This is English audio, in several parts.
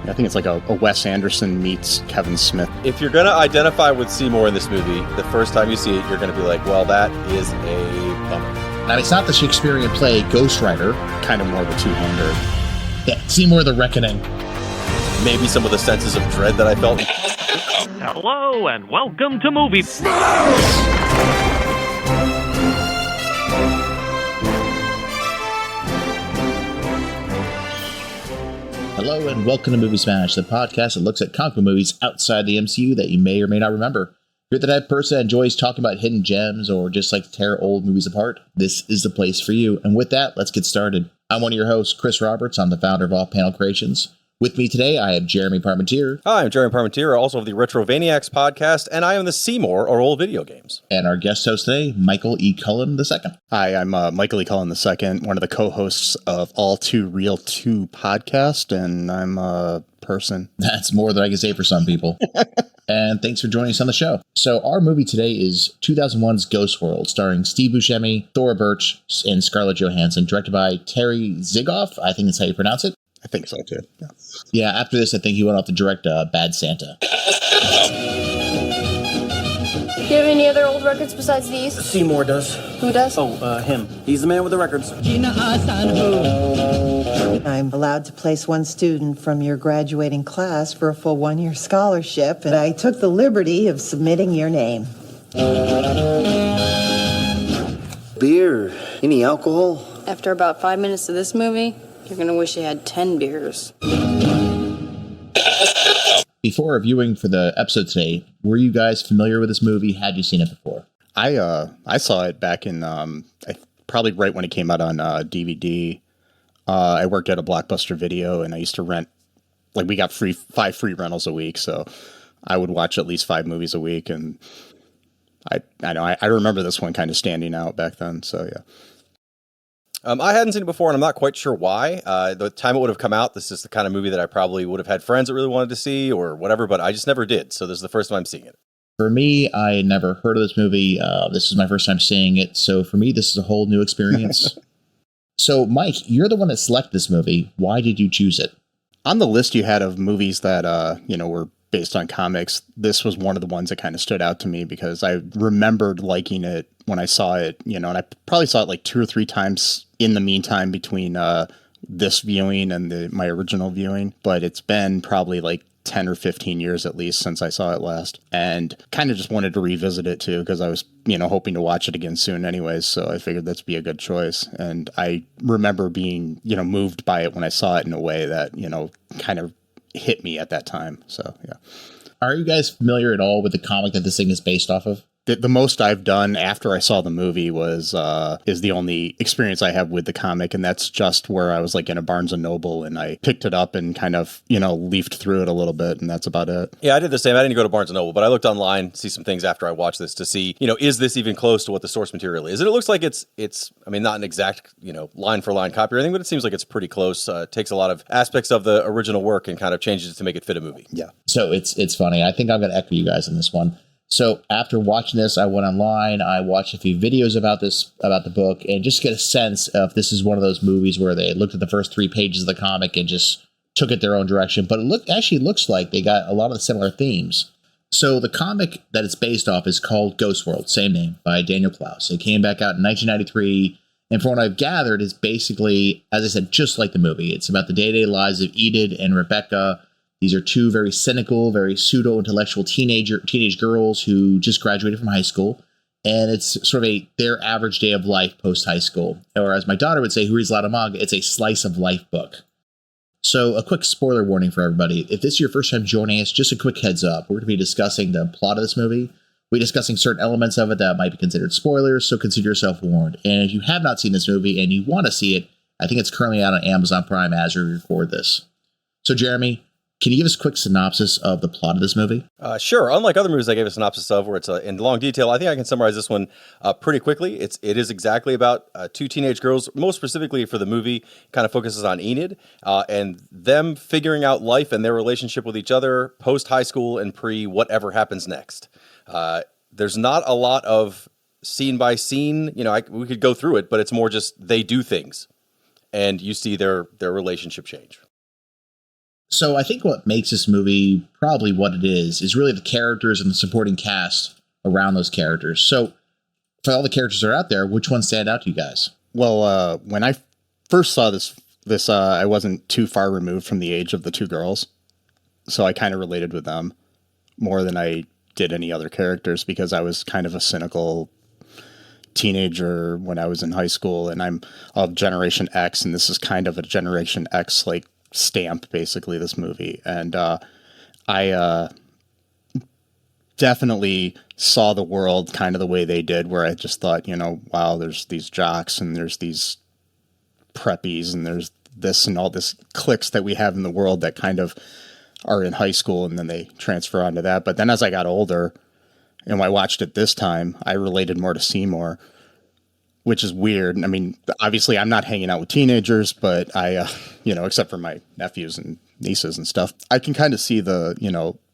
I think it's like a Wes Anderson meets Kevin Smith. If you're going to identify with Seymour in this movie, the first time you see it, you're going to be like, well, that is a bummer. Now, it's not the Shakespearean play Ghost Rider. Kind of more of a two-hander. Yeah, Seymour the Reckoning. Maybe some of the senses of dread that I felt. Hello and welcome to Movie Hello and welcome to Movie Smash, the podcast that looks at comic book movies outside the MCU that you may or may not remember. If you're the type of person that enjoys talking about hidden gems or just like to tear old movies apart, this is the place for you. And with that, let's get started. I'm one of your hosts, Chris Roberts. I'm the founder of Off Panel Creations. With me today, I have Jeremy Parmentier. Hi, I'm Jeremy Parmentier, also of the Retrovaniacs podcast, and I am the Seymour or Old Video Games. And our guest host today, Michael E. Cullen II. Hi, I'm Michael E. Cullen II, one of the co-hosts of All Too Real 2 podcast, and I'm a person. That's more than I can say for some people. And thanks for joining us on the show. So our movie today is 2001's Ghost World, starring Steve Buscemi, Thora Birch, and Scarlett Johansson, directed by Terry Zwigoff. I think that's how you pronounce it. I think so, too. Yeah, after this, I think he went off to direct Bad Santa. Do you have any other old records besides these? Seymour does. Who does? Oh, him. He's the man with the records. I'm allowed to place one student from your graduating class for a full one-year scholarship, and I took the liberty of submitting your name. Beer. Any alcohol? After about 5 minutes of this movie, you're gonna wish you had 10 beers. Before reviewing for the episode today, were you guys familiar with this movie? Had you seen it before? I saw it back in probably right when it came out on DVD. I worked at a Blockbuster Video, and I used to rent. Like, we got 5 free rentals a week, so I would watch at least 5 movies a week, and I remember this one kind of standing out back then. So yeah. I hadn't seen it before, and I'm not quite sure why. The time it would have come out, this is the kind of movie that I probably would have had friends that really wanted to see or whatever, but I just never did. So this is the first time I'm seeing it. For me, I had never heard of this movie. This is my first time seeing it. So for me, this is a whole new experience. So, Mike, you're the one that selected this movie. Why did you choose it? On the list you had of movies that, were based on comics, this was one of the ones that kind of stood out to me because I remembered liking it when I saw it, and I probably saw it like 2 or 3 times in the meantime between this viewing and my original viewing. But it's been probably like 10 or 15 years at least since I saw it last, and kind of just wanted to revisit it too because I was, hoping to watch it again soon anyways. So I figured that'd be a good choice. And I remember being, moved by it when I saw it in a way that, kind of hit me at that time. So yeah. Are you guys familiar at all with the comic that this thing is based off of? The most I've done after I saw the movie is the only experience I have with the comic, and that's just where I was like in a Barnes & Noble, and I picked it up and kind of, leafed through it a little bit, and that's about it. Yeah, I did the same. I didn't go to Barnes & Noble, but I looked online, see some things after I watched this to see, is this even close to what the source material is? And it looks like it's not an exact, line-for-line copy or anything, but it seems like it's pretty close. It takes a lot of aspects of the original work and kind of changes it to make it fit a movie. Yeah. So it's funny. I think I'm going to echo you guys on this one. So after watching this, I went online, I watched a few videos about the book, and just get a sense of this is one of those movies where they looked at the first 3 pages of the comic and just took it their own direction. But it actually looks like they got a lot of the similar themes. So the comic that it's based off is called Ghost World, same name, by Daniel Clowes. It came back out in 1993, and from what I've gathered, is basically, as I said, just like the movie. It's about the day-to-day lives of Enid and Rebecca. These are 2 very cynical, very pseudo-intellectual teenage girls who just graduated from high school. And it's sort of their average day of life post-high school. Or as my daughter would say, who reads a lot of manga, it's a slice of life book. So a quick spoiler warning for everybody. If this is your first time joining us, just a quick heads up. We're going to be discussing the plot of this movie. We're discussing certain elements of it that might be considered spoilers, so consider yourself warned. And if you have not seen this movie and you want to see it, I think it's currently out on Amazon Prime as we record this. So Jeremy, can you give us a quick synopsis of the plot of this movie? Sure. Unlike other movies I gave a synopsis of where it's in long detail, I think I can summarize this one pretty quickly. It is exactly about 2 teenage girls, most specifically for the movie, kind of focuses on Enid and them figuring out life and their relationship with each other post-high school and pre-whatever happens next. There's not a lot of scene by scene. We could go through it, but it's more just they do things and you see their relationship change. So I think what makes this movie probably what it is really the characters and the supporting cast around those characters. So for all the characters that are out there, which ones stand out to you guys? Well, when I first saw this, I wasn't too far removed from the age of the two girls, so I kind of related with them more than I did any other characters because I was kind of a cynical teenager when I was in high school, and I'm of Generation X, and this is kind of a Generation X like stamp, basically, this movie. And I definitely saw the world kind of the way they did, where I just thought, wow, there's these jocks and there's these preppies and there's this and all this cliques that we have in the world that kind of are in high school and then they transfer onto that. But then as I got older and I watched it this time, I related more to Seymour, which is weird. I mean, obviously I'm not hanging out with teenagers, but I, except for my nephews and nieces and stuff, I can kind of see the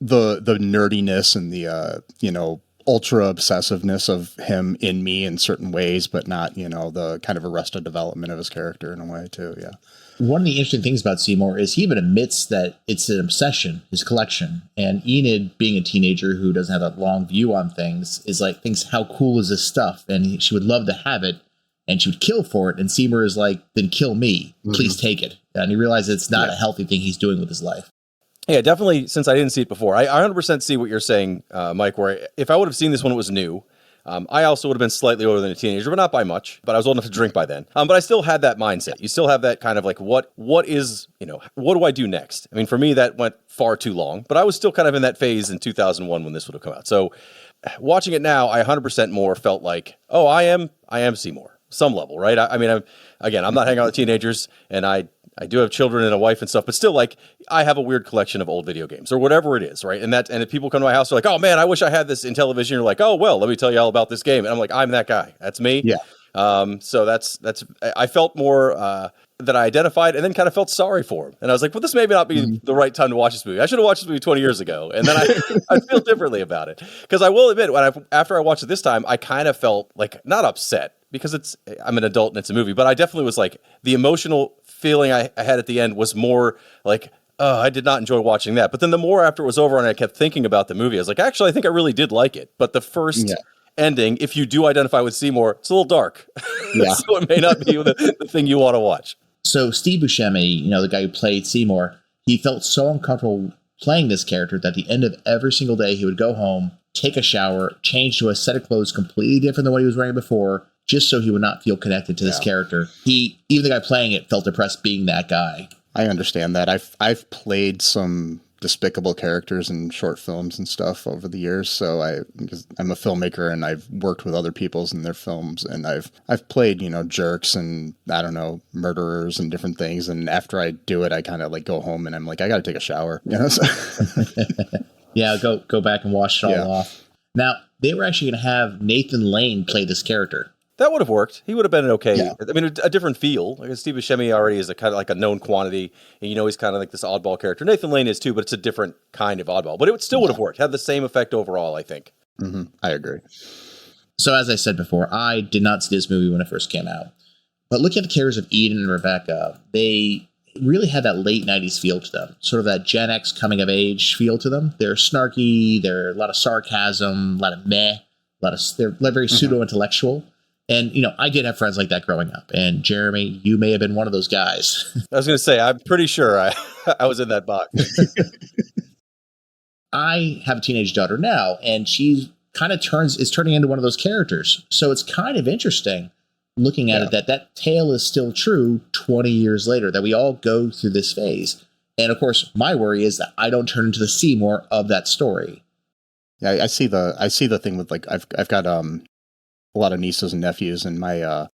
nerdiness and the, ultra obsessiveness of him in me in certain ways, but not, the kind of arrested development of his character in a way too. Yeah. One of the interesting things about Seymour is he even admits that it's an obsession, his collection. And Enid, being a teenager who doesn't have that long view on things, is like, thinks, how cool is this stuff? And she would love to have it, and she would kill for it. And Seymour is like, then kill me. Please take it. And he realizes it's not a healthy thing he's doing with his life. Yeah, definitely, since I didn't see it before. I 100% see what you're saying, Mike, where if I would have seen this when it was new, I also would have been slightly older than a teenager, but not by much. But I was old enough to drink by then. But I still had that mindset. You still have that kind of like, what is, what do I do next? I mean, for me, that went far too long. But I was still kind of in that phase in 2001 when this would have come out. So watching it now, I 100% more felt like, oh, I am Seymour, some level, right? I mean, I'm not hanging out with teenagers, and I do have children and a wife and stuff, but still, like, I have a weird collection of old video games or whatever it is, right? And if people come to my house, they're like, oh man, I wish I had this in television. You're like, oh, well, let me tell you all about this game. And I'm like, I'm that guy. That's me. Yeah. So I felt more that I identified and then kind of felt sorry for him. And I was like, well, this may not be the right time to watch this movie. I should have watched this movie 20 years ago. And then I feel differently about it. Because I will admit, after I watched it this time, I kind of felt like, not upset, because I'm an adult and it's a movie, but I definitely was like, the emotional feeling I had at the end was more like, oh, I did not enjoy watching that. But then the more after it was over and I kept thinking about the movie, I was like, actually, I think I really did like it. But the first ending, if you do identify with Seymour, it's a little dark. Yeah. So it may not be the thing you want to watch. So Steve Buscemi, the guy who played Seymour, he felt so uncomfortable playing this character that at the end of every single day, he would go home, take a shower, change to a set of clothes completely different than what he was wearing before, just so he would not feel connected to this character. Even the guy playing it felt depressed being that guy. I understand that. I've played some despicable characters in short films and stuff over the years. So I'm a filmmaker and I've worked with other people's in their films, and I've played, jerks and murderers and different things. And after I do it, I kind of like go home and I'm like, I got to take a shower. So. Yeah, go back and wash it all off. Now, they were actually going to have Nathan Lane play this character. That would have worked. He would have been okay. Yeah. I mean, a different feel. Like Steve Buscemi already is a kind of like a known quantity, and he's kind of like this oddball character. Nathan Lane is too, but it's a different kind of oddball. But it still would have worked. Had the same effect overall, I think. Mm-hmm. I agree. So as I said before, I did not see this movie when it first came out. But looking at the characters of Eden and Rebecca, they really had that late 90s feel to them. Sort of that Gen X coming of age feel to them. They're snarky. They're a lot of sarcasm, a lot of meh. They're very pseudo-intellectual. And, I did have friends like that growing up. And Jeremy, you may have been one of those guys. I was going to say, I'm pretty sure I was in that box. I have a teenage daughter now, and she kind of is turning into one of those characters. So it's kind of interesting looking at it that tale is still true 20 years later, that we all go through this phase. And of course, my worry is that I don't turn into the Seymour of that story. Yeah, I see the thing with like I've got a lot of nieces and nephews, and my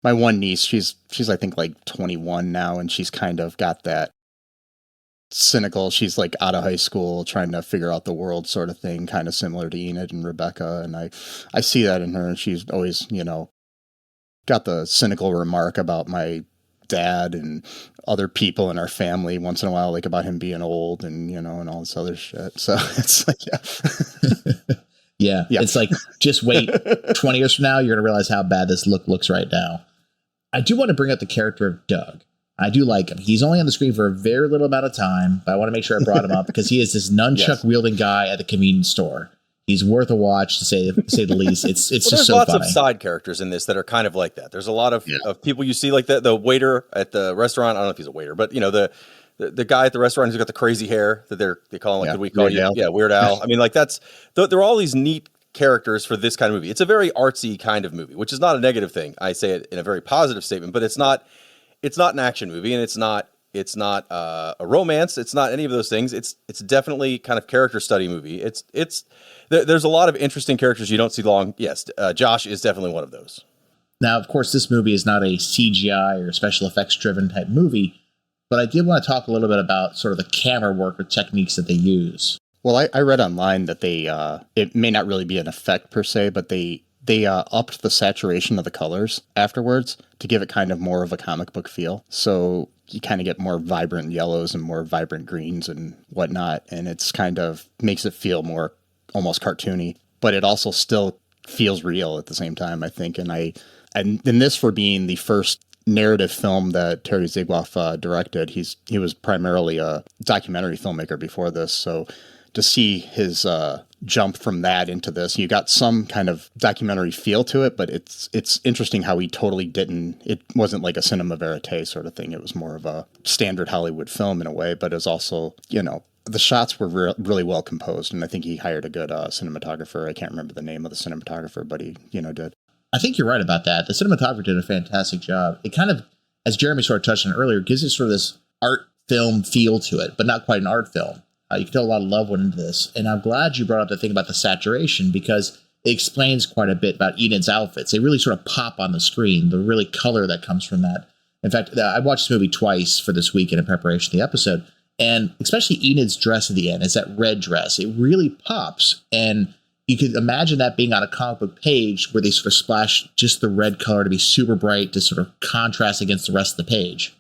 one niece, she's I think like 21 now, and she's kind of got that cynical, she's like out of high school trying to figure out the world sort of thing, kind of similar to Enid and Rebecca, and I see that in her, and she's always got the cynical remark about my dad and other people in our family once in a while, like about him being old and and all this other shit. So it's like Yeah, it's like, just wait 20 years from now, you're going to realize how bad this looks right now. I do want to bring up the character of Doug. I do like him. He's only on the screen for a very little amount of time, but I want to make sure I brought him up because he is this nunchuck wielding guy at the convenience store. He's worth a watch, to say the least. It's just so funny. There's lots of side characters in this that are kind of like that. There's a lot of people you see, like the waiter at the restaurant. I don't know if he's a waiter, but the guy at the restaurant who's got the crazy hair that they call him, like, we call you? Yeah, Weird Al. I mean, like, there are all these neat characters for this kind of movie. It's a very artsy kind of movie, which is not a negative thing. I say it in a very positive statement, but it's not an action movie, and it's not a romance. It's not any of those things. It's definitely kind of character study movie. There's a lot of interesting characters you don't see long. Yes, Josh is definitely one of those. Now, of course, this movie is not a CGI or special effects driven type movie, but I did want to talk a little bit about sort of the camera work or techniques that they use. Well, I read online that they it may not really be an effect per se, but they upped the saturation of the colors afterwards to give it kind of more of a comic book feel. So you kind of get more vibrant yellows and more vibrant greens and whatnot, and it's kind of makes it feel more almost cartoony, but it also still feels real at the same time, I think. And in this, for being the first narrative film that Terry Zwigoff directed, he was primarily a documentary filmmaker before this, so to see his jump from that into this, you got some kind of documentary feel to it, but it's interesting how he totally didn't. It wasn't like a cinema verite sort of thing. It was more of a standard Hollywood film in a way, but it's also, the shots were really well composed, and I think he hired a good cinematographer. I can't remember the name of the cinematographer, but he, did. I think you're right about that. The cinematographer did a fantastic job. It kind of, as Jeremy sort of touched on earlier, gives it sort of this art film feel to it, but not quite an art film. You can tell a lot of love went into this. And I'm glad you brought up the thing about the saturation, because it explains quite a bit about Enid's outfits. They really sort of pop on the screen, the really color that comes from that. In fact, I watched this movie twice for this weekend in preparation for the episode. And especially Enid's dress at the end, is that red dress. It really pops. And you could imagine that being on a comic book page where they sort of splash just the red color to be super bright to sort of contrast against the rest of the page.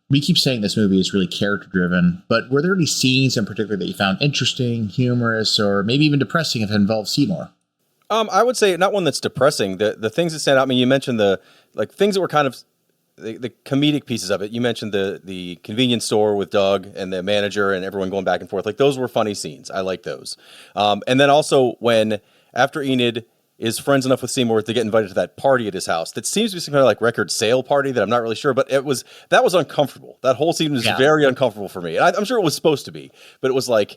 We keep saying this movie is really character-driven, but were there any scenes in particular that you found interesting, humorous, or maybe even depressing if it involved Seymour? I would say not one that's depressing. The things that stand out, I mean, you mentioned the things that were kind of the comedic pieces of it. You mentioned the convenience store with Doug and the manager and everyone going back and forth. Like, those were funny scenes. I like those. And then also when, after Enid is friends enough with Seymour to get invited to that party at his house, that seems to be some kind of like record sale party that I'm not really sure, but that was uncomfortable. That whole scene was very uncomfortable for me. And I'm sure it was supposed to be, but it was like,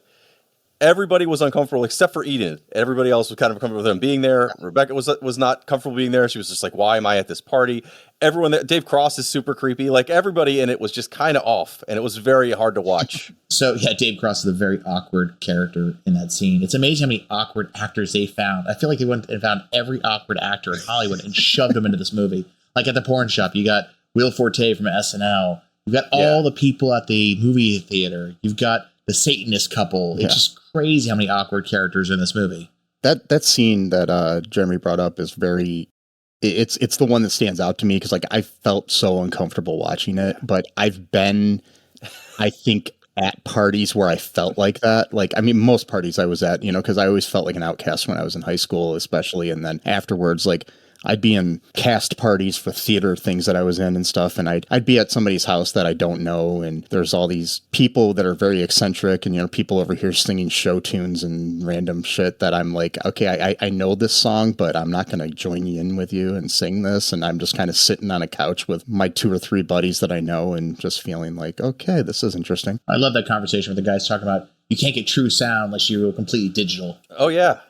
everybody was uncomfortable except for Enid. Everybody else was kind of comfortable with them being there. Rebecca was not comfortable being there. She was just like, why am I at this party? Everyone there, Dave Cross is super creepy. Like, everybody in it was just kind of off, and it was very hard to watch. So yeah, Dave Cross is a very awkward character in that scene. It's amazing how many awkward actors they found. I feel like they went and found every awkward actor in Hollywood and shoved them into this movie. Like at the porn shop, you got Will Forte from SNL. You've got all the people at the movie theater. You've got the Satanist couple. It's just crazy how many awkward characters are in this movie. That scene that Jeremy brought up is very. It's the one that stands out to me because, like, I felt so uncomfortable watching it, but I've been, I think, at parties where I felt like that. Like, I mean, most parties I was at, because I always felt like an outcast when I was in high school, especially, and then afterwards, like, I'd be in cast parties for theater things that I was in and stuff, and I'd be at somebody's house that I don't know, and there's all these people that are very eccentric, and people over here singing show tunes and random shit that I'm like, okay, I know this song, but I'm not going to join you in with you and sing this, and I'm just kind of sitting on a couch with my 2 or 3 buddies that I know and just feeling like, okay, this is interesting. I love that conversation where the guys talking about you can't get true sound unless you're completely digital. Oh, yeah.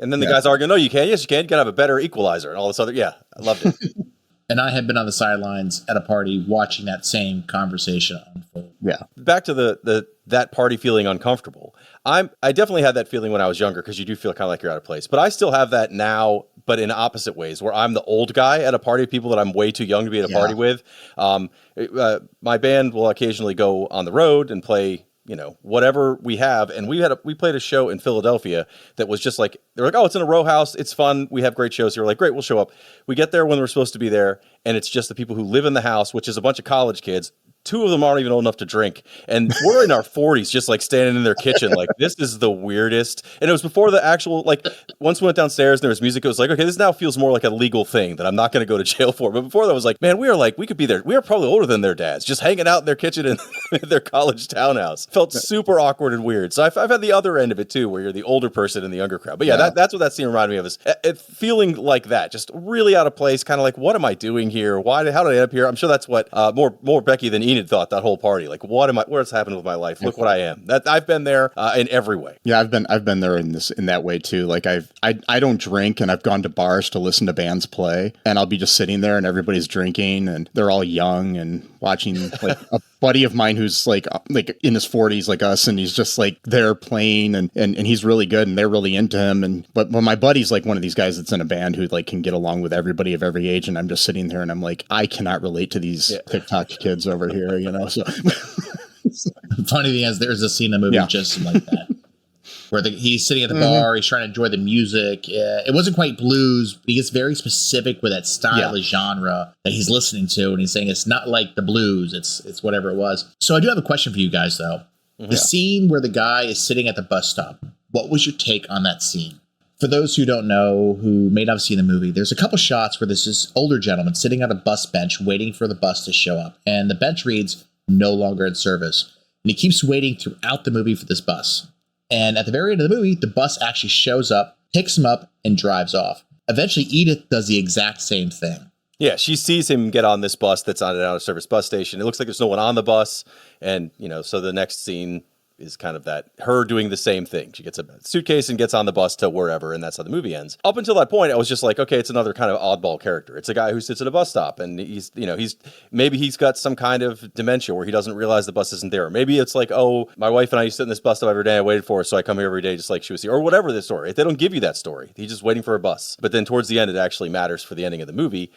And then the guys arguing, no, you can. Yes, you can. You got to have a better equalizer and all this other. Yeah, I loved it. And I had been on the sidelines at a party watching that same conversation unfold. Yeah. Back to that party feeling uncomfortable. I definitely had that feeling when I was younger, because you do feel kind of like you're out of place. But I still have that now, but in opposite ways, where I'm the old guy at a party of people that I'm way too young to be at a party with. My band will occasionally go on the road and play, whatever we have. And we played a show in Philadelphia that was just like, they're like, oh, it's in a row house. It's fun. We have great shows here. We're like, great, we'll show up. We get there when we're supposed to be there. And it's just the people who live in the house, which is a bunch of college kids, two of them aren't even old enough to drink, and we're in our 40s, just like standing in their kitchen. Like, this is the weirdest. And it was before the actual, like, once we went downstairs and there was music, it was like, okay, this now feels more like a legal thing that I'm not going to go to jail for. But before that was like, man, we could be there. We are probably older than their dads, just hanging out in their kitchen in their college townhouse. Felt super awkward and weird. So I've had the other end of it too, where you're the older person in the younger crowd. But yeah, that's what that scene reminded me of, is it feeling like that, just really out of place, kind of like, what am I doing here? How did I end up here? I'm sure that's what more Becky than Enid thought that whole party. Like, what's happened with my life? Look what I am. That I've been there in every way. Yeah, I've been there in that way too. Like I don't drink, and I've gone to bars to listen to bands play, and I'll be just sitting there and everybody's drinking and they're all young and watching, like, a buddy of mine who's like in his 40s like us, and he's just like there playing and he's really good and they're really into him, but my buddy's like one of these guys that's in a band who like can get along with everybody of every age, and I'm just sitting there and I'm like, I cannot relate to these TikTok kids over here, you know. So funny thing is, there's a scene in the movie just like that, where he's sitting at the bar, he's trying to enjoy the music. It wasn't quite blues, but he gets very specific with that style of genre that he's listening to, and he's saying it's not like the blues, it's whatever it was. So I do have a question for you guys, though. The scene where the guy is sitting at the bus stop, what was your take on that scene? For those who don't know, who may not have seen the movie, there's a couple shots where there's this older gentleman sitting on a bus bench waiting for the bus to show up, and the bench reads, "No longer in service." And he keeps waiting throughout the movie for this bus. And at the very end of the movie, the bus actually shows up, picks him up, and drives off. Eventually, Edith does the exact same thing. Yeah, she sees him get on this bus that's on an out-of-service bus station. It looks like there's no one on the bus. And, so the next scene is kind of that, her doing the same thing. She gets a suitcase and gets on the bus to wherever, and that's how the movie ends. Up until that point, I was just like, okay, it's another kind of oddball character. It's a guy who sits at a bus stop, and he's got some kind of dementia where he doesn't realize the bus isn't there. Or maybe it's like, oh, my wife and I used to sit in this bus stop every day. I waited for her, so I come here every day just like she was here, or whatever the story. They don't give you that story. He's just waiting for a bus. But then towards the end, it actually matters for the ending of the movie,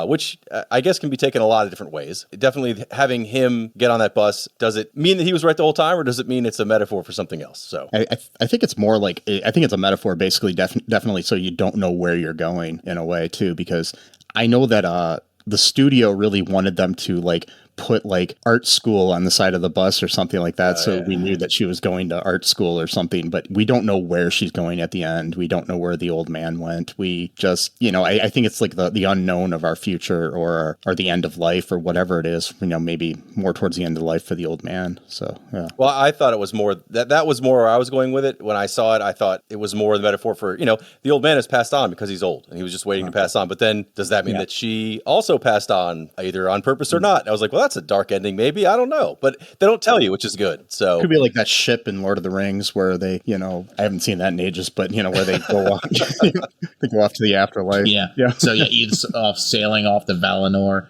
which I guess can be taken a lot of different ways. Definitely having him get on that bus, does it mean that he was right the whole time, or does it mean it's a metaphor for something else? So I think it's more like, I think it's a metaphor, basically, definitely, so you don't know where you're going in a way too, because I know that the studio really wanted them to like put like art school on the side of the bus or something like that. We knew that she was going to art school or something, but we don't know where she's going at the end. We don't know where the old man went. We just, I think it's like the unknown of our future or the end of life or whatever it is, maybe more towards the end of life for the old man. So, yeah. Well, I thought it was more that was more where I was going with it. When I saw it, I thought it was more the metaphor for, the old man has passed on because he's old and he was just waiting to pass on. But then does that mean that she also passed on either on purpose or not? I was like, well, that's a dark ending, maybe. I don't know. But they don't tell you, which is good. So could be like that ship in Lord of the Rings where they, I haven't seen that in ages, but where they go off, they go off to the afterlife. Yeah. So Edith's off sailing off the Valinor.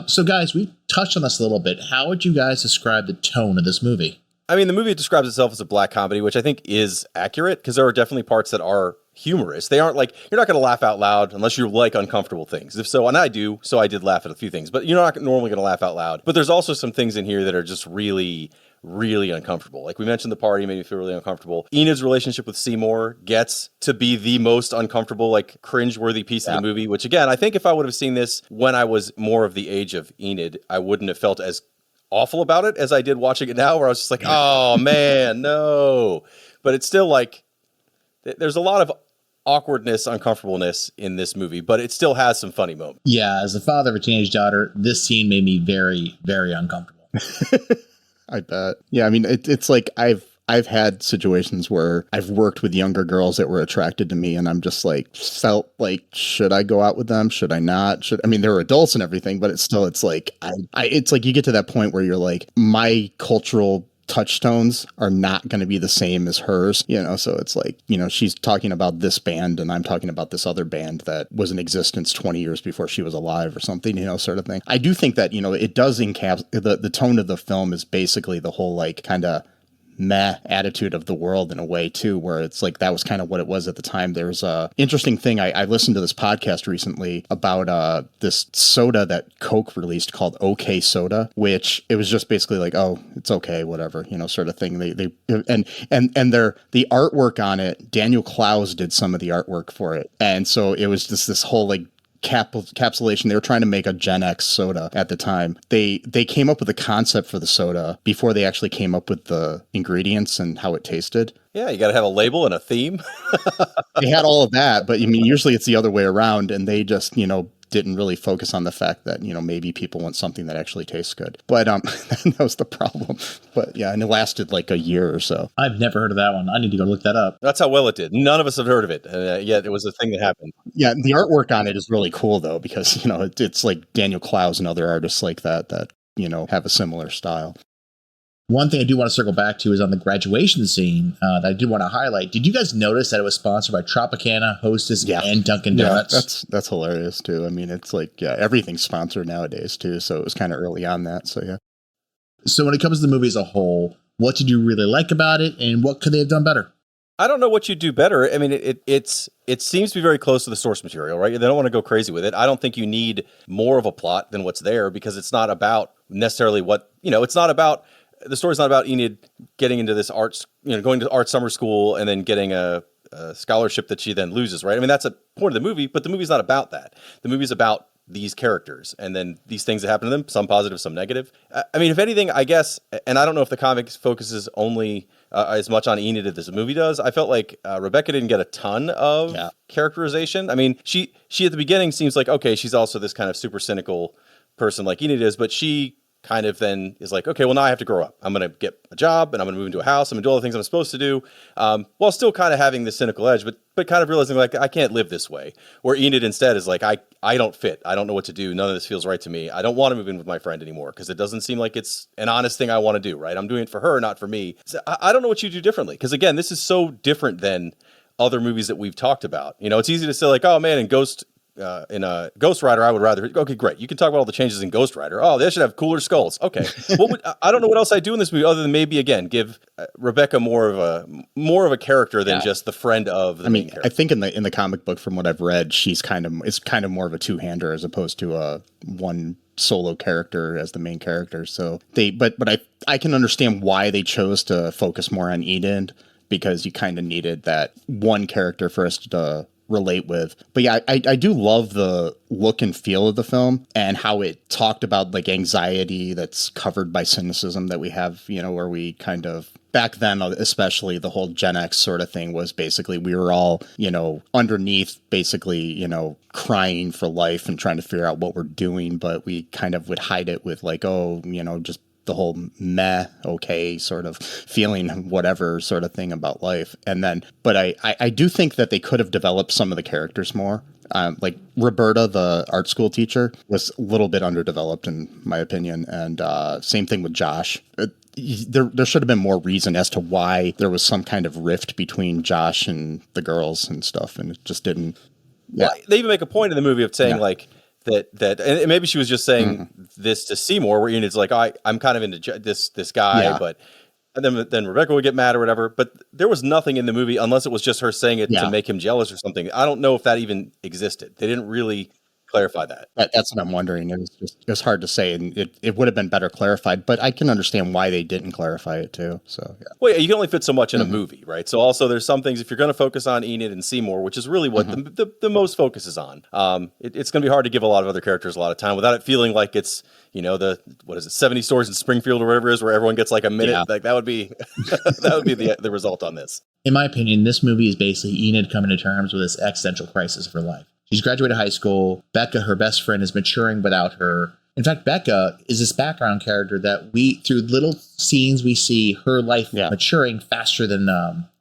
So guys, we touched on this a little bit. How would you guys describe the tone of this movie? I mean, the movie describes itself as a black comedy, which I think is accurate because there are definitely parts that are humorous. They aren't like, you're not going to laugh out loud unless you like uncomfortable things. If so, and I do, so I did laugh at a few things, but you're not normally going to laugh out loud. But there's also some things in here that are just really, really uncomfortable. Like we mentioned, the party made me feel really uncomfortable. Enid's relationship with Seymour gets to be the most uncomfortable, like cringe-worthy piece of the movie, which again, I think if I would have seen this when I was more of the age of Enid, I wouldn't have felt as awful about it as I did watching it now, where I was just like, oh man, no. But it's still like, there's a lot of awkwardness, uncomfortableness in this movie, but it still has some funny moments. Yeah, as the father of a teenage daughter, this scene made me very, very uncomfortable. I bet. Yeah, I mean, it's like I've had situations where I've worked with younger girls that were attracted to me, and I'm just like, felt like, should I go out with them? Should I not? I mean, they're adults and everything, but it's like, it's like you get to that point where you're like, my cultural touchstones are not going to be the same as hers, so it's like, she's talking about this band and I'm talking about this other band that was in existence 20 years before she was alive or something, sort of thing. I do think that, it does the tone of the film is basically the whole like kind of meh attitude of the world in a way too, where it's like that was kind of what it was at the time. There's a interesting thing. I listened to this podcast recently about this soda that Coke released called OK Soda, which it was just basically like, oh, it's okay, whatever, sort of thing. They the artwork on it, Daniel Clowes did some of the artwork for it, and so it was just this whole like encapsulation. They were trying to make a Gen X soda at the time. They came up with a concept for the soda before they actually came up with the ingredients and how it tasted. Yeah, you got to have a label and a theme. They had all of that, but I mean, usually it's the other way around, and they just, didn't really focus on the fact that, maybe people want something that actually tastes good. But that was the problem. But yeah, and it lasted like a year or so. I've never heard of that one. I need to go look that up. That's how well it did. None of us have heard of it, yet it was a thing that happened. Yeah, the artwork on it is really cool, though, because, it's like Daniel Clowes and other artists like that, have a similar style. One thing I do want to circle back to is on the graduation scene that I did want to highlight. Did you guys notice that it was sponsored by Tropicana, Hostess, and Dunkin' Donuts? Yeah, that's hilarious, too. I mean, it's like, everything's sponsored nowadays, too, so it was kind of early on that, so yeah. So when it comes to the movie as a whole, what did you really like about it, and what could they have done better? I don't know what you'd do better. I mean, it seems to be very close to the source material, right? They don't want to go crazy with it. I don't think you need more of a plot than what's there, because it's not about necessarily it's not about... The story's not about Enid getting into this arts, going to art summer school and then getting a scholarship that she then loses, right? I mean, that's a point of the movie, but the movie's not about that. The movie's about these characters and then these things that happen to them, some positive, some negative. I mean, if anything, I guess, and I don't know if the comics focuses only as much on Enid as the movie does. I felt like Rebecca didn't get a ton of characterization. I mean, she at the beginning seems like, okay, she's also this kind of super cynical person like Enid is, but she kind of then is like, okay, well, now I have to grow up. I'm going to get a job and I'm going to move into a house. I'm going to do all the things I'm supposed to do, while still kind of having this cynical edge, but kind of realizing like, I can't live this way. Where Enid instead is like, I don't fit. I don't know what to do. None of this feels right to me. I don't want to move in with my friend anymore because it doesn't seem like it's an honest thing I want to do, right? I'm doing it for her, not for me. So I don't know what you do differently, because again, this is so different than other movies that we've talked about. It's easy to say like, oh man, in Ghost Rider, I would rather. Okay, great. You can talk about all the changes in Ghost Rider. Oh, they should have cooler skulls. Okay, I don't know what else I'd do in this movie other than maybe again give Rebecca more of a character than just the friend of the main character. I think in the comic book, from what I've read, it's kind of more of a two-hander as opposed to a one solo character as the main character. So but I can understand why they chose to focus more on Enid, because you kind of needed that one character for us to relate with. But yeah, I do love the look and feel of the film and how it talked about like anxiety that's covered by cynicism that we have, where we kind of, back then especially, the whole Gen X sort of thing was basically we were all, underneath basically, crying for life and trying to figure out what we're doing, but we kind of would hide it with like, just the whole meh, okay, sort of feeling, whatever sort of thing about life. And then, but I do think that they could have developed some of the characters more. Like Roberta, the art school teacher, was a little bit underdeveloped in my opinion. And same thing with Josh. There should have been more reason as to why there was some kind of rift between Josh and the girls and stuff. And it just didn't. Yeah. Well, they even make a point in the movie of saying like, that and maybe she was just saying this to Seymour, where Enid's like, I'm kind of into this guy, but and then Rebecca would get mad or whatever. But there was nothing in the movie, unless it was just her saying it to make him jealous or something. I don't know if that even existed. They didn't really clarify that. That's what I'm wondering. It's hard to say, and it would have been better clarified, but I can understand why they didn't clarify it too. So yeah. Well, you can only fit so much in a movie, right? So also there's some things, if you're going to focus on Enid and Seymour, which is really what the most focus is on, it's going to be hard to give a lot of other characters a lot of time without it feeling like it's, 70 stores in Springfield or whatever it is, where everyone gets like a minute. Yeah. Like that would be the result on this. In my opinion, this movie is basically Enid coming to terms with this existential crisis of her life. She's graduated high school. Becca, her best friend, is maturing without her. In fact, Becca is this background character that through little scenes, we see her life maturing faster than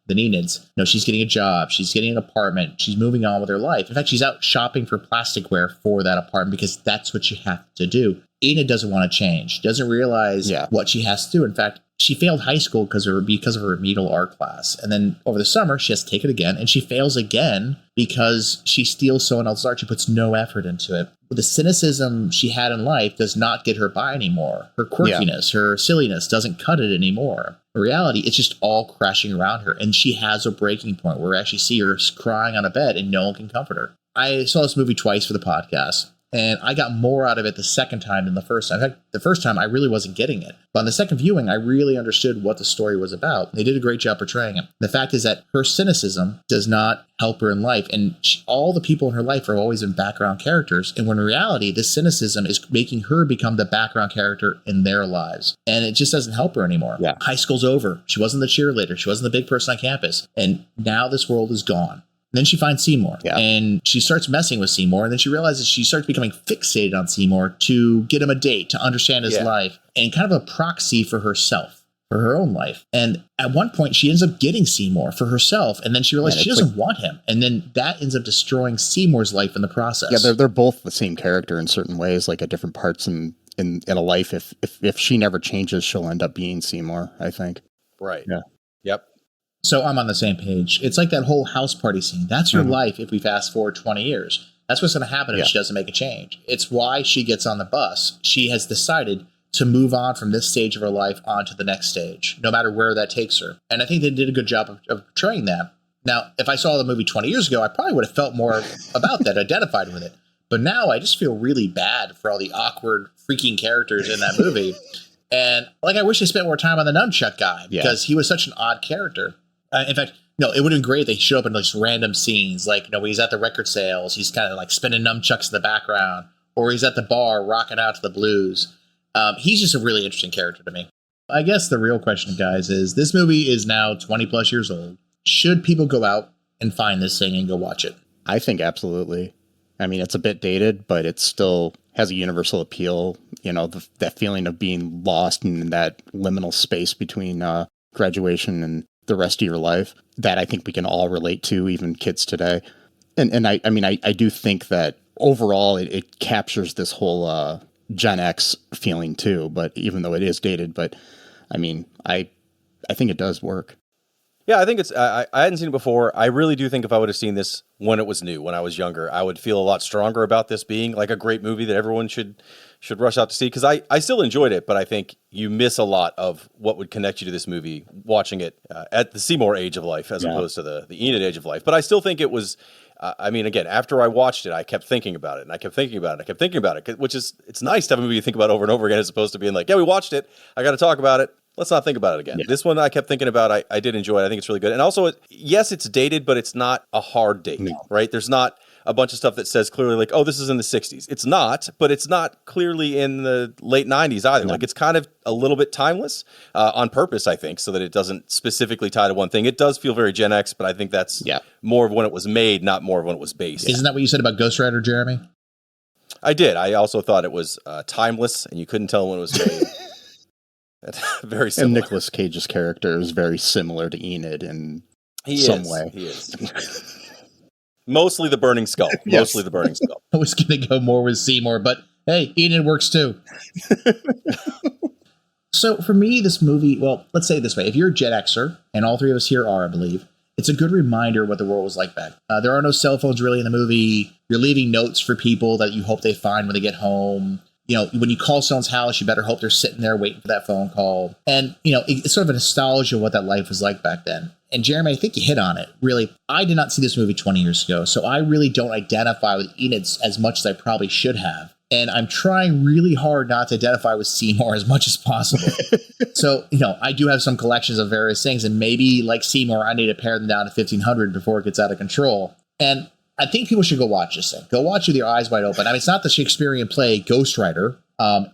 Enid's. She's getting a job. She's getting an apartment. She's moving on with her life. In fact, she's out shopping for plasticware for that apartment because that's what you have to do. Enid doesn't want to change. She doesn't realize what she has to do. In fact, she failed high school because of her remedial art class. And then over the summer, she has to take it again. And she fails again because she steals someone else's art. She puts no effort into it. But the cynicism she had in life does not get her by anymore. Her quirkiness, her silliness doesn't cut it anymore. In reality, it's just all crashing around her. And she has a breaking point where we actually see her crying on a bed and no one can comfort her. I saw this movie twice for the podcast. And I got more out of it the second time than the first time. In fact, the first time I really wasn't getting it. But on the second viewing, I really understood what the story was about. They did a great job portraying it. The fact is that her cynicism does not help her in life. And all the people in her life have always been background characters. And when in reality, this cynicism is making her become the background character in their lives. And it just doesn't help her anymore. Yeah. High school's over. She wasn't the cheerleader. She wasn't the big person on campus. And now this world is gone. Then she finds Seymour and she starts messing with Seymour. And then she realizes she starts becoming fixated on Seymour to get him a date, to understand his life, and kind of a proxy for herself, for her own life. And at one point she ends up getting Seymour for herself. And then she realizes she doesn't want him. And then that ends up destroying Seymour's life in the process. Yeah, they're both the same character in certain ways, like at different parts in a life. If she never changes, she'll end up being Seymour, I think. Right. Yeah. Yep. So I'm on the same page. It's like that whole house party scene. That's her life if we fast forward 20 years. That's what's going to happen if she doesn't make a change. It's why she gets on the bus. She has decided to move on from this stage of her life onto the next stage, no matter where that takes her. And I think they did a good job of portraying that. Now, if I saw the movie 20 years ago, I probably would have felt more about that, identified with it. But now I just feel really bad for all the awkward, freaking characters in that movie. And like, I wish they spent more time on the nunchuck guy because he was such an odd character. In fact, no, it would have been great if they showed up in these random scenes, like, when he's at the record sales, he's kind of like spinning nunchucks in the background, or he's at the bar rocking out to the blues. He's just a really interesting character to me. I guess the real question, guys, is this movie is now 20 plus years old. Should people go out and find this thing and go watch it? I think absolutely. I mean, it's a bit dated, but it still has a universal appeal. That feeling of being lost in that liminal space between graduation and the rest of your life that I think we can all relate to, even kids today. And I mean, I do think that overall it captures this whole Gen X feeling too, but even though it is dated, but I mean, I think it does work. Yeah, I think it's, I hadn't seen it before. I really do think if I would have seen this when it was new, when I was younger, I would feel a lot stronger about this being like a great movie that everyone should rush out to see. Because I still enjoyed it, but I think you miss a lot of what would connect you to this movie watching it at the Seymour age of life as opposed to the Enid age of life. But I still think it was, I mean, again, after I watched it, I kept thinking about it and I kept thinking about it. And I kept thinking about it, which is, it's nice to have a movie you think about over and over again as opposed to being like, yeah, we watched it. I got to talk about it. Let's not think about it again. Yeah. This one I kept thinking about. I did enjoy it. I think it's really good. And also, yes, it's dated, but it's not a hard date, right? There's not a bunch of stuff that says clearly like, oh, this is in the 60s. It's not, but it's not clearly in the late 90s either. Like, it's kind of a little bit timeless on purpose, I think, so that it doesn't specifically tie to one thing. It does feel very Gen X, but I think that's more of when it was made, not more of when it was based. Isn't that what you said about Ghost Rider, Jeremy? I did. I also thought it was timeless, and you couldn't tell when it was made. Very similar. And Nicolas Cage's character is very similar to Enid in some way. He is. Mostly the burning skull. Mostly the burning skull. I was going to go more with Seymour, but hey, Enid works too. So for me, this movie, well, let's say it this way. If you're a Gen Xer, and all three of us here are, I believe, it's a good reminder of what the world was like back. There are no cell phones really in the movie. You're leaving notes for people that you hope they find when they get home. When you call someone's house, you better hope they're sitting there waiting for that phone call. And, it's sort of a nostalgia of what that life was like back then. And Jeremy, I think you hit on it. Really, I did not see this movie 20 years ago, so I really don't identify with Enid as much as I probably should have. And I'm trying really hard not to identify with Seymour as much as possible. So, I do have some collections of various things, and maybe like Seymour, I need to pare them down to 1,500 before it gets out of control. And I think people should go watch this thing. Go watch it with your eyes wide open. I mean, it's not the Shakespearean play Ghost Rider.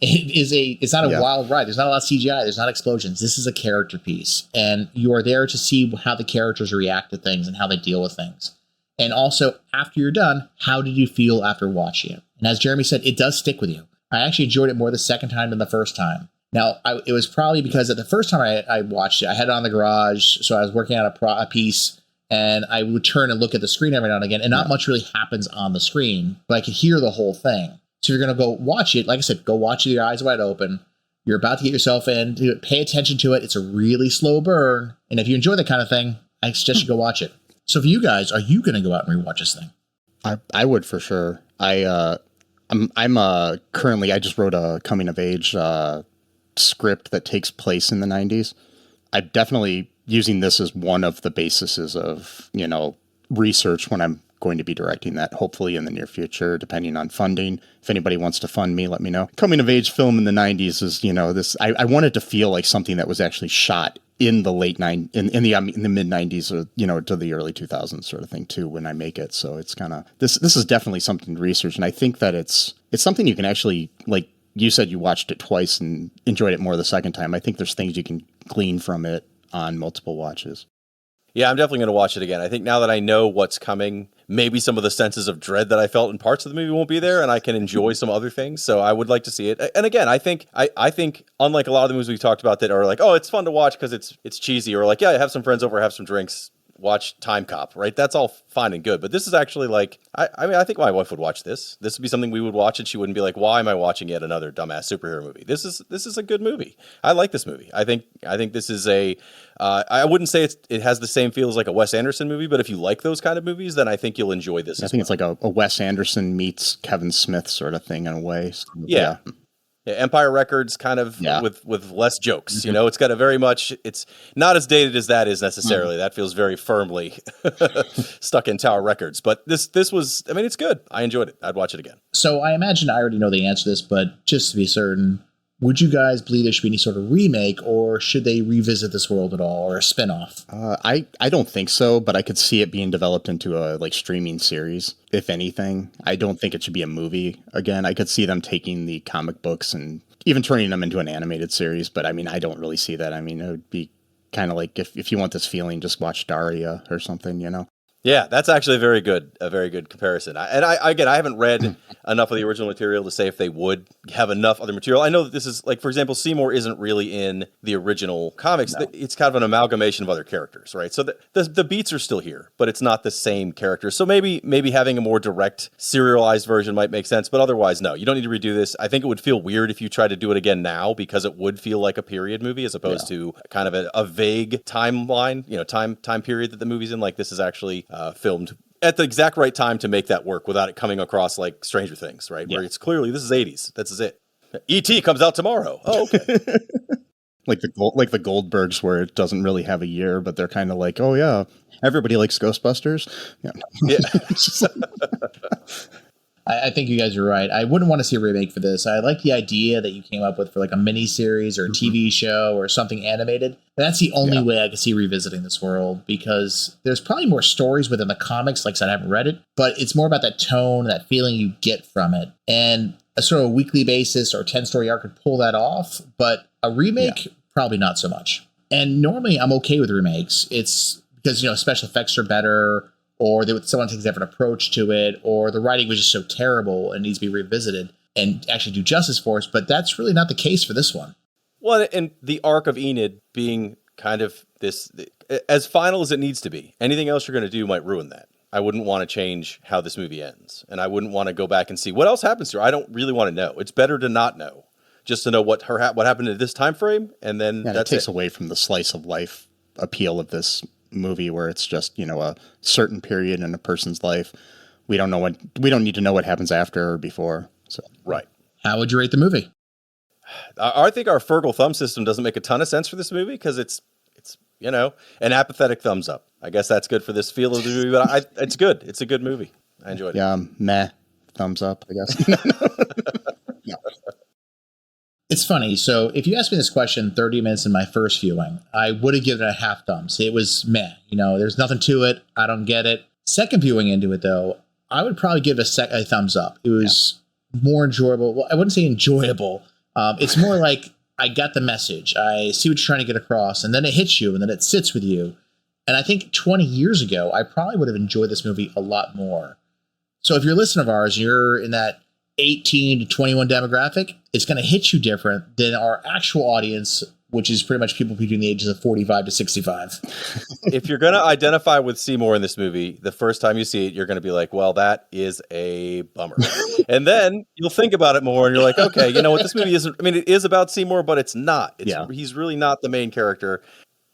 It's not a wild ride. There's not a lot of CGI. There's not explosions. This is a character piece. And you are there to see how the characters react to things and how they deal with things. And also, after you're done, how did you feel after watching it? And as Jeremy said, it does stick with you. I actually enjoyed it more the second time than the first time. Now, it was probably because the first time I watched it, I had it on the garage, so I was working on a piece. And I would turn and look at the screen every now and again, and not much really happens on the screen, but I could hear the whole thing. So if you're going to go watch it, like I said, go watch it with your eyes wide open. You're about to get yourself in. Pay attention to it. It's a really slow burn. And if you enjoy that kind of thing, I suggest you go watch it. So for you guys, are you going to go out and rewatch this thing? I would for sure. I'm currently, I just wrote a coming of age script that takes place in the 90s. I'm definitely using this as one of the bases of, research when I'm going to be directing that, hopefully in the near future, depending on funding. If anybody wants to fund me, let me know. Coming of age film in the 90s is, this. I wanted to feel like something that was actually shot in the late in the mid 90s, or to the early 2000s sort of thing too when I make it. So it's kind of this is definitely something to research, and I think that it's something you can actually, like you said, you watched it twice and enjoyed it more the second time. I think there's things you can glean from it on multiple watches. Yeah, I'm definitely going to watch it again. I think now that I know what's coming, maybe some of the senses of dread that I felt in parts of the movie won't be there, and I can enjoy some other things. So I would like to see it. And again, I think unlike a lot of the movies we've talked about that are like, oh, it's fun to watch because it's cheesy, or like, yeah, have some friends over, have some drinks, watch Time Cop, right? That's all fine and good. But this is actually like, I think my wife would watch this. This would be something we would watch, and she wouldn't be like, why am I watching yet another dumbass superhero movie? This is a good movie. I like this movie. I think this is I wouldn't say it has the same feel as like a Wes Anderson movie, but if you like those kind of movies, then I think you'll enjoy this. I think it's like a Wes Anderson meets Kevin Smith sort of thing in a way. So, yeah. Yeah, Empire Records kind of with less jokes. Mm-hmm. It's got a very much, it's not as dated as that is necessarily. Mm-hmm. That feels very firmly stuck in Tower Records. But this was, it's good. I enjoyed it. I'd watch it again. So I imagine I already know the answer to this, but just to be certain, would you guys believe there should be any sort of remake, or should they revisit this world at all, or a spinoff? I don't think so, but I could see it being developed into a streaming series, if anything. I don't think it should be a movie again. I could see them taking the comic books and even turning them into an animated series, but I don't really see that. It would be kind of like if you want this feeling, just watch Daria or something, Yeah, that's actually a very good comparison. I haven't read enough of the original material to say if they would have enough other material. I know that this is, like, for example, Seymour isn't really in the original comics. No. It's kind of an amalgamation of other characters, right? So the beats are still here, but it's not the same characters. So maybe having a more direct serialized version might make sense, but otherwise, no. You don't need to redo this. I think it would feel weird if you tried to do it again now, because it would feel like a period movie as opposed to kind of a vague timeline, time period that the movie's in. Like, this is actually filmed at the exact right time to make that work without it coming across like Stranger Things, right? Yeah. Where it's clearly, this is 80s. That's it. E.T. comes out tomorrow. Oh, okay. like the Goldbergs, where it doesn't really have a year, but they're kind of like, oh yeah, everybody likes Ghostbusters. Yeah. I think you guys are right. I wouldn't want to see a remake for this. I like the idea that you came up with for like a mini series or a TV show or something animated. And that's the only way I could see revisiting this world, because there's probably more stories within the comics. Like I said, I haven't read it, but it's more about that tone, that feeling you get from it. And a sort of weekly basis or 10-story arc could pull that off, but a remake, probably not so much. And normally I'm okay with remakes. It's because, special effects are better, or someone takes a different approach to it, or the writing was just so terrible and needs to be revisited and actually do justice for us. But that's really not the case for this one. Well, and the arc of Enid being kind of this, as final as it needs to be, anything else you're going to do might ruin that. I wouldn't want to change how this movie ends, and I wouldn't want to go back and see what else happens to her. I don't really want to know. It's better to not know, just to know what happened at this time frame, and then that's it. Takes away from the slice of life appeal of this movie, where it's just a certain period in a person's life. We don't need to know what happens after or before. So right. How would you rate the movie? I think our Fergal thumb system doesn't make a ton of sense for this movie, because it's an apathetic thumbs up. I guess that's good for this feel of the movie, but it's good. It's a good movie. I enjoyed it. Yeah, meh, thumbs up, I guess. No. It's funny. So if you asked me this question 30 minutes in my first viewing, I would have given it a half thumbs. It was meh. There's nothing to it. I don't get it. Second viewing into it, though, I would probably give it a thumbs up. It was more enjoyable. Well, I wouldn't say enjoyable. It's more like I got the message. I see what you're trying to get across, and then it hits you, and then it sits with you. And I think 20 years ago, I probably would have enjoyed this movie a lot more. So if you're a listener of ours, you're in that 18 to 21 demographic, it's going to hit you different than our actual audience, which is pretty much people between the ages of 45 to 65. If you're going to identify with Seymour in this movie, the first time you see it, you're going to be like, well, that is a bummer. And then you'll think about it more, and you're like, okay, you know what, this movie isn't, it is about Seymour, but it's not. He's really not the main character,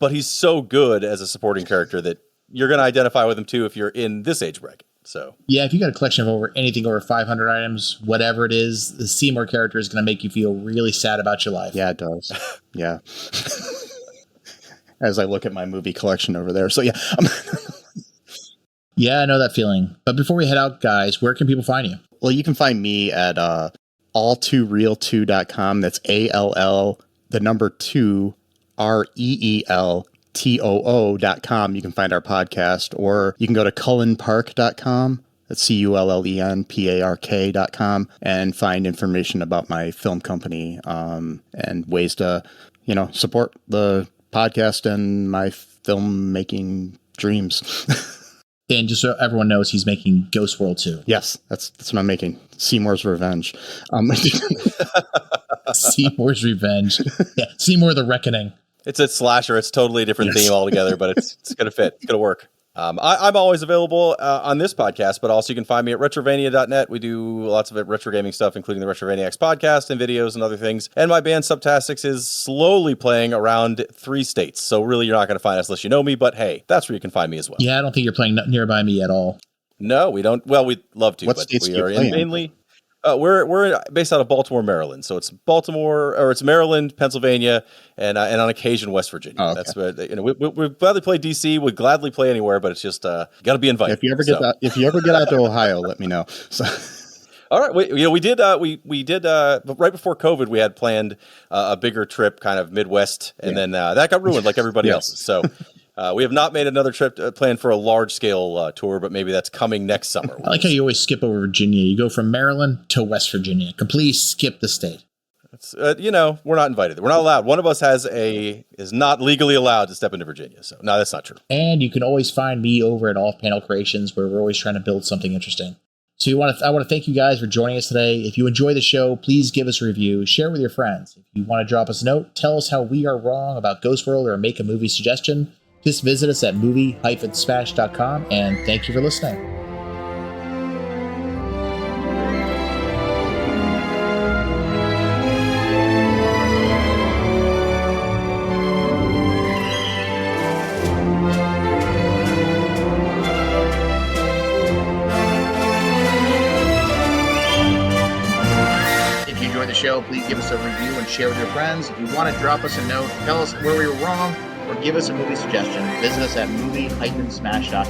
but he's so good as a supporting character that you're going to identify with him too if you're in this age bracket. So yeah, if you got a collection of anything over 500 items, whatever it is, the Seymour character is going to make you feel really sad about your life. Yeah, it does. Yeah. As I look at my movie collection over there. So yeah. Yeah, I know that feeling. But before we head out, guys, where can people find you? Well, you can find me at all2real2.com. That's ALL, the number 2, REELTOO.com. You can find our podcast, or you can go to cullenpark.com. That's CULLENPARK.com, and find information about my film company, and ways to, support the podcast and my filmmaking dreams. And just so everyone knows, he's making Ghost World 2. Yes, that's what I'm making. Seymour's Revenge. Seymour's Revenge. Yeah, Seymour the Reckoning. It's a slasher. It's totally a different theme altogether, but it's going to fit. It's going to work. I'm always available on this podcast, but also you can find me at retrovania.net. We do lots of retro gaming stuff, including the Retrovaniacs podcast and videos and other things. And my band Subtastics is slowly playing around 3 states. So really, you're not going to find us unless you know me. But hey, that's where you can find me as well. Yeah, I don't think you're playing nearby me at all. No, we don't. Well, we'd love to, What but states we do you are play in? mainly. We're based out of Baltimore, Maryland. So it's it's Maryland, Pennsylvania, and on occasion West Virginia. Oh, okay. That's what we gladly play DC. We'd gladly play anywhere, but it's just got to be invited. If you ever get out to Ohio, let me know. So. All right, we did right before COVID. We had planned a bigger trip, kind of Midwest, and then that got ruined, like everybody else's. So. We have not made another trip planned for a large-scale tour, but maybe that's coming next summer. I like how you always skip over Virginia. You go from Maryland to West Virginia. Completely skip the state. It's, we're not invited. We're not allowed. One of us is not legally allowed to step into Virginia. So, no, that's not true. And you can always find me over at Off Panel Creations, where we're always trying to build something interesting. So I want to thank you guys for joining us today. If you enjoy the show, please give us a review, share with your friends. If you want to drop us a note, tell us how we are wrong about Ghost World, or make a movie suggestion, just visit us at movie-smash.com, and thank you for listening. If you enjoyed the show, please give us a review and share with your friends. If you want to drop us a note, tell us where we were wrong, or give us a movie suggestion, visit us at movie-smash.com.